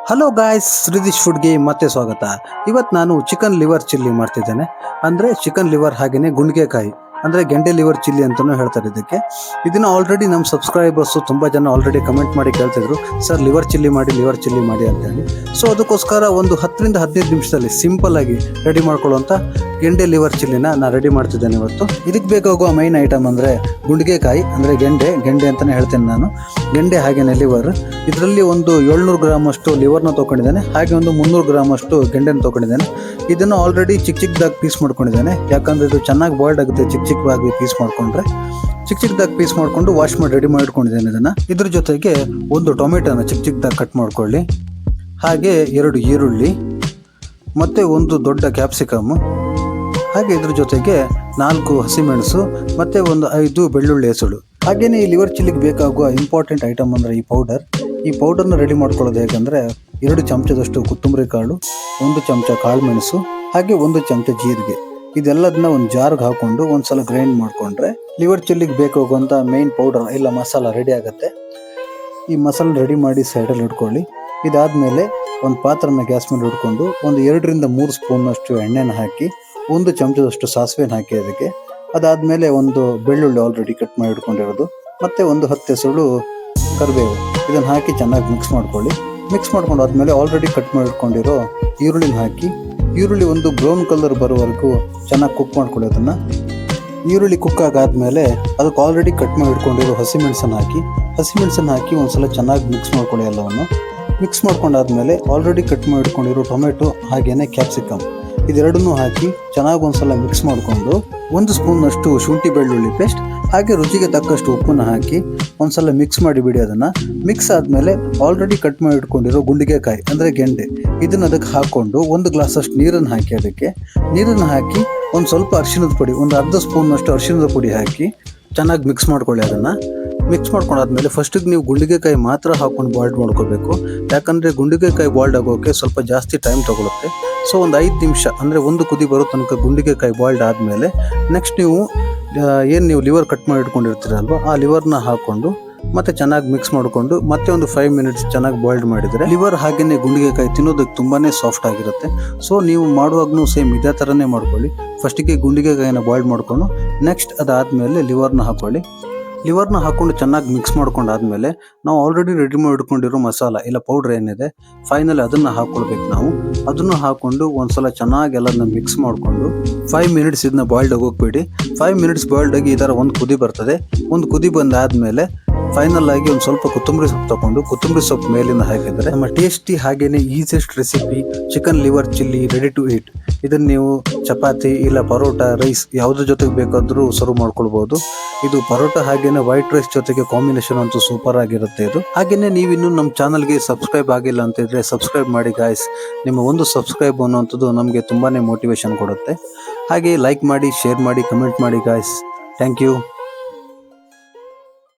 Hello guys, ಶ್ರೀದಿಶ್ ಫುಡ್ಗೆ ಮತ್ತೆ ಸ್ವಾಗತ. ಇವತ್ತು ನಾನು ಚಿಕನ್ ಲಿವರ್ ಚಿಲ್ಲಿ ಮಾಡ್ತಿದ್ದೇನೆ. ಅಂದರೆ ಚಿಕನ್ ಲಿವರ್ ಹಾಗೆಯೇ ಗುಂಡಿಗೆಕಾಯಿ ಅಂದರೆ ಗೆಂಡೆ ಲಿವರ್ ಚಿಲ್ಲಿ ಅಂತಲೂ ಹೇಳ್ತಾರೆ ಇದಕ್ಕೆ. ಇದನ್ನು ಆಲ್ರೆಡಿ ನಮ್ಮ ಸಬ್ಸ್ಕ್ರೈಬರ್ಸು ತುಂಬ ಜನ ಆಲ್ರೆಡಿ ಕಮೆಂಟ್ ಮಾಡಿ ಕೇಳ್ತಿದ್ರು, ಸರ್ ಲಿವರ್ ಚಿಲ್ಲಿ ಮಾಡಿ ಅಂತೇಳಿ. ಸೊ ಅದಕ್ಕೋಸ್ಕರ ಒಂದು 10ರಿಂದ 15 ನಿಮಿಷದಲ್ಲಿ ಸಿಂಪಲ್ ಆಗಿ ರೆಡಿ ಮಾಡ್ಕೊಳ್ಳುವಂಥ ಗೆಂಡೆ ಲಿವರ್ ಚಿಲ್ಲಿನ ನಾನು ರೆಡಿ ಮಾಡ್ತಿದ್ದೇನೆ ಇವತ್ತು. ಇದಕ್ಕೆ ಬೇಕಾಗುವ ಮೈನ್ ಐಟಮ್ ಅಂದರೆ ಗುಂಡಿಗೆಕಾಯಿ ಅಂದರೆ ಗೆಂಡೆ ಅಂತಲೇ ಹೇಳ್ತೇನೆ ನಾನು. ಗೆಂಡೆ ಹಾಗೆಯೇ ಲಿವರ್. ಇದರಲ್ಲಿ ಒಂದು 700 ಗ್ರಾಮ್ ಅಷ್ಟು ಲಿವರ್ನ ತೊಗೊಂಡಿದ್ದೇನೆ, ಹಾಗೆ ಒಂದು 300 ಗ್ರಾಮ್ ಅಷ್ಟು ಗೆಂಡೆನ ತೊಗೊಂಡಿದ್ದೇನೆ. ಇದನ್ನು ಆಲ್ರೆಡಿ ಚಿಕ್ಕದಾಗಿ ಪೀಸ್ ಮಾಡ್ಕೊಂಡಿದ್ದೇನೆ, ಯಾಕಂದರೆ ಇದು ಚೆನ್ನಾಗಿ ಬಾಯ್ಲ್ಡ್ ಆಗುತ್ತೆ. ಚಿಕ್ಕದಾಗಿ ಪೀಸ್ ಮಾಡಿಕೊಂಡ್ರೆ ಚಿಕ್ಕದಾಗಿ ಪೀಸ್ ಮಾಡಿಕೊಂಡು ವಾಶ್ ಮಾಡಿ ರೆಡಿ ಮಾಡಿಟ್ಕೊಂಡಿದ್ದೇನೆ ಇದನ್ನು. ಇದ್ರ ಜೊತೆಗೆ ಒಂದು ಟೊಮೆಟೊನ ಚಿಕ್ಕದಾಗಿ ಕಟ್ ಮಾಡ್ಕೊಳ್ಳಿ, ಹಾಗೆ 2 ಈರುಳ್ಳಿ ಮತ್ತು ಒಂದು ದೊಡ್ಡ ಕ್ಯಾಪ್ಸಿಕಮ್, ಹಾಗೆ ಇದ್ರ ಜೊತೆಗೆ 4 ಹಸಿಮೆಣಸು ಮತ್ತು ಒಂದು 5 ಬೆಳ್ಳುಳ್ಳಿ ಹೆಸಳು. ಹಾಗೆಯೇ ಈ ಲಿವರ್ ಚಿಲ್ಲಿಗೆ ಬೇಕಾಗುವ ಇಂಪಾರ್ಟೆಂಟ್ ಐಟಮ್ ಅಂದರೆ ಈ ಪೌಡರ್ನ ರೆಡಿ ಮಾಡ್ಕೊಳ್ಳೋದು ಹೇಗೆಂದರೆ 2 ಚಮಚದಷ್ಟು ಕೊತ್ತಂಬರಿ ಕಾಳು, 1 ಚಮಚ ಕಾಳು ಮೆಣಸು, ಹಾಗೆ 1 ಚಮಚ ಜೀರಿಗೆ. ಇದೆಲ್ಲದನ್ನ ಒಂದು ಜಾರ್ಗೆ ಹಾಕ್ಕೊಂಡು ಒಂದ್ಸಲ ಗ್ರೈಂಡ್ ಮಾಡಿಕೊಂಡ್ರೆ ಲಿವರ್ ಚಿಲ್ಲಿಗೆ ಬೇಕಾಗುವಂಥ ಮೇನ್ ಪೌಡರ್ ಇಲ್ಲ ಮಸಾಲ ರೆಡಿ ಆಗುತ್ತೆ. ಈ ಮಸಾಲ ರೆಡಿ ಮಾಡಿ ಸೈಡಲ್ಲಿ ಇಟ್ಕೊಳ್ಳಿ. ಇದಾದಮೇಲೆ ಒಂದು ಪಾತ್ರನ ಗ್ಯಾಸ್ ಮೇಲೆ ಇಟ್ಕೊಂಡು ಒಂದು 2ರಿಂದ 3 ಸ್ಪೂನಷ್ಟು ಎಣ್ಣೆನ ಹಾಕಿ 1 ಚಮಚದಷ್ಟು ಸಾಸಿವೆನ ಹಾಕಿ ಅದಕ್ಕೆ. ಅದಾದಮೇಲೆ ಒಂದು ಬೆಳ್ಳುಳ್ಳಿ ಆಲ್ರೆಡಿ ಕಟ್ ಮಾಡಿ ಇಟ್ಕೊಂಡಿರೋದು ಮತ್ತು ಒಂದು 10 ಹೆಸರು ಕರಿಬೇವು, ಇದನ್ನು ಹಾಕಿ ಚೆನ್ನಾಗಿ ಮಿಕ್ಸ್ ಮಾಡ್ಕೊಳ್ಳಿ. ಮಿಕ್ಸ್ ಮಾಡ್ಕೊಂಡು ಆದಮೇಲೆ ಆಲ್ರೆಡಿ ಕಟ್ ಮಾಡಿ ಇಟ್ಕೊಂಡಿರೋ ಈರುಳ್ಳಿನ ಹಾಕಿ, ಈರುಳ್ಳಿ ಒಂದು ಬ್ರೌನ್ ಕಲರ್ ಬರೋವರೆಗೂ ಚೆನ್ನಾಗಿ ಕುಕ್ ಮಾಡ್ಕೊಳ್ಳಿ. ಅದನ್ನು ಈರುಳ್ಳಿ ಕುಕ್ ಆಗಾದ್ಮೇಲೆ ಅದಕ್ಕೆ ಆಲ್ರೆಡಿ ಕಟ್ ಮಾಡಿ ಇಟ್ಕೊಂಡಿರೋ ಹಸಿಮೆಣಸನ್ನು ಹಾಕಿ ಒಂದ್ಸಲ ಚೆನ್ನಾಗಿ ಮಿಕ್ಸ್ ಮಾಡ್ಕೊಳ್ಳಿ. ಎಲ್ಲವನ್ನು ಮಿಕ್ಸ್ ಮಾಡ್ಕೊಂಡಾದ್ಮೇಲೆ ಆಲ್ರೆಡಿ ಕಟ್ ಮಾಡಿ ಇಟ್ಕೊಂಡಿರೋ ಟೊಮೆಟೊ ಹಾಗೆಯೇ ಕ್ಯಾಪ್ಸಿಕಮ್ ಇದೆರಡನ್ನೂ ಹಾಕಿ ಚೆನ್ನಾಗಿ ಒಂದ್ಸಲ ಮಿಕ್ಸ್ ಮಾಡಿಕೊಂಡು 1 ಸ್ಪೂನಷ್ಟು ಶುಂಠಿ ಬೆಳ್ಳುಳ್ಳಿ ಪೇಸ್ಟ್ ಹಾಗೆ ರುಚಿಗೆ ತಕ್ಕಷ್ಟು ಉಪ್ಪನ್ನು ಹಾಕಿ ಒಂದ್ಸಲ ಮಿಕ್ಸ್ ಮಾಡಿಬಿಡಿ. ಅದನ್ನು ಮಿಕ್ಸ್ ಆದಮೇಲೆ ಆಲ್ರೆಡಿ ಕಟ್ ಮಾಡಿ ಇಟ್ಕೊಂಡಿರೋ ಗುಂಡಿಗೆಕಾಯಿ ಅಂದರೆ ಗೆಂಡೆ ಇದನ್ನು ಅದಕ್ಕೆ ಹಾಕ್ಕೊಂಡು 1 ಗ್ಲಾಸಷ್ಟು ನೀರನ್ನು ಹಾಕಿ ಒಂದು ಸ್ವಲ್ಪ ಅರಿಶಿಣದ ಪುಡಿ, ಒಂದು ಅರ್ಧ ಸ್ಪೂನಷ್ಟು ಅರಿಶಿಣದ ಪುಡಿ ಹಾಕಿ ಚೆನ್ನಾಗಿ ಮಿಕ್ಸ್ ಮಾಡ್ಕೊಳ್ಳಿ. ಅದನ್ನು ಮಿಕ್ಸ್ ಮಾಡ್ಕೊಂಡಾದ್ಮೇಲೆ ಫಸ್ಟಿಗೆ ನೀವು ಗುಂಡಿಗೆಕಾಯಿ ಮಾತ್ರ ಹಾಕ್ಕೊಂಡು ಬಾಯ್ಲ್ಡ್ ಮಾಡ್ಕೋಬೇಕು, ಯಾಕಂದರೆ ಗುಂಡಿಗೆಕಾಯಿ ಬಾಯ್ಲ್ಡ್ ಆಗೋಕ್ಕೆ ಸ್ವಲ್ಪ ಜಾಸ್ತಿ ಟೈಮ್ ತೊಗೊಳುತ್ತೆ. ಸೊ ಒಂದು 5 ನಿಮಿಷ ಅಂದರೆ 1 ಕುದಿ ಬರೋ ತನಕ ಗುಂಡಿಗೆಕಾಯಿ ಬಾಯ್ಲ್ಡ್ ಆದಮೇಲೆ ನೆಕ್ಸ್ಟ್ ನೀವು ಲಿವರ್ ಕಟ್ ಮಾಡಿ ಇಟ್ಕೊಂಡಿರ್ತೀರಲ್ವ ಆ ಲಿವರ್ನ ಹಾಕ್ಕೊಂಡು ಮತ್ತೆ ಚೆನ್ನಾಗಿ ಮಿಕ್ಸ್ ಮಾಡಿಕೊಂಡು ಮತ್ತೆ ಒಂದು 5 ಮಿನಿಟ್ಸ್ ಚೆನ್ನಾಗಿ ಬಾಯ್ಲ್ಡ್ ಮಾಡಿದರೆ ಲಿವರ್ ಹಾಗೆಯೇ ಗುಂಡಿಗೆಕಾಯಿ ತಿನ್ನೋದಕ್ಕೆ ತುಂಬಾ ಸಾಫ್ಟ್ ಆಗಿರುತ್ತೆ. ಸೊ ನೀವು ಮಾಡುವಾಗೂ ಸೇಮ್ ಇದೇ ಥರನೇ ಮಾಡ್ಕೊಳ್ಳಿ. ಫಸ್ಟಿಗೆ ಗುಂಡಿಗೆಕಾಯಿನ ಬಾಯ್ಲ್ಡ್ ಮಾಡಿಕೊಂಡು ನೆಕ್ಸ್ಟ್ ಅದಾದಮೇಲೆ ಲಿವರ್ನ ಹಾಕ್ಕೊಂಡು ಚೆನ್ನಾಗಿ ಮಿಕ್ಸ್ ಮಾಡ್ಕೊಂಡಾದ್ಮೇಲೆ ನಾವು ಆಲ್ರೆಡಿ ರೆಡಿ ಮಾಡಿ ಇಟ್ಕೊಂಡಿರೋ ಮಸಾಲ ಇಲ್ಲ ಪೌಡ್ರ್ ಏನಿದೆ ಫೈನಲ್ ಅದನ್ನು ಹಾಕ್ಕೊಳ್ಬೇಕು. ನಾವು ಅದನ್ನು ಹಾಕ್ಕೊಂಡು ಒಂದ್ಸಲ ಚೆನ್ನಾಗಿ ಎಲ್ಲದನ್ನ ಮಿಕ್ಸ್ ಮಾಡಿಕೊಂಡು 5 ಮಿನಿಟ್ಸ್ ಇದನ್ನ ಬಾಯ್ಲ್ಡ್ ಆಗೋಗ್ಬೇಡಿ. 5 ಮಿನಿಟ್ಸ್ ಬಾಯ್ಲ್ಡ್ ಆಗಿ ಈ ಥರ ಒಂದು ಕುದಿ ಬರ್ತದೆ. ಒಂದು ಕುದಿ ಬಂದಾದಮೇಲೆ ಫೈನಲ್ ಆಗಿ ಒಂದು ಸ್ವಲ್ಪ ಕೊತ್ತಂಬರಿ ಸೊಪ್ಪು ತಗೊಂಡು ಕೊತ್ತಂಬರಿ ಸೊಪ್ಪು ಮೇಲಿಂದ ಹಾಕಿದರೆ ನಮ್ಮ ಟೇಸ್ಟಿ ಹಾಗೆಯೇ easiest recipe chicken liver chilli ready to eat. ಇದನ್ನು ನೀವು ಚಪಾತಿ ಇಲ್ಲ ಪರೋಟ ರೈಸ್ ಯಾವುದ್ರ ಜೊತೆಗೆ ಬೇಕಾದರೂ ಸರ್ವ್ ಮಾಡ್ಕೊಳ್ಬೋದು. ಇದು ಪರೋಟ ಹಾಗೆಯೇ ವೈಟ್ ರೈಸ್ ಜೊತೆಗೆ ಕಾಂಬಿನೇಷನ್ ಅಂತೂ ಸೂಪರ್ ಆಗಿರುತ್ತೆ ಇದು. ಹಾಗೆಯೇ ನೀವಿನ್ನೂ ನಮ್ಮ ಚಾನಲ್ಗೆ ಸಬ್ಸ್ಕ್ರೈಬ್ ಆಗಿಲ್ಲ ಅಂತಿದ್ರೆ ಸಬ್ಸ್ಕ್ರೈಬ್ ಮಾಡಿ ಗಾಯ್ಸ್. ನಿಮ್ಮ ಒಂದು ಸಬ್ಸ್ಕ್ರೈಬ್ ಅನ್ನೋಂಥದ್ದು ನಮಗೆ ತುಂಬಾ ಮೋಟಿವೇಶನ್ ಕೊಡುತ್ತೆ. ಹಾಗೆ ಲೈಕ್ ಮಾಡಿ, ಶೇರ್ ಮಾಡಿ, ಕಮೆಂಟ್ ಮಾಡಿ ಗಾಯ್ಸ್. Thank you.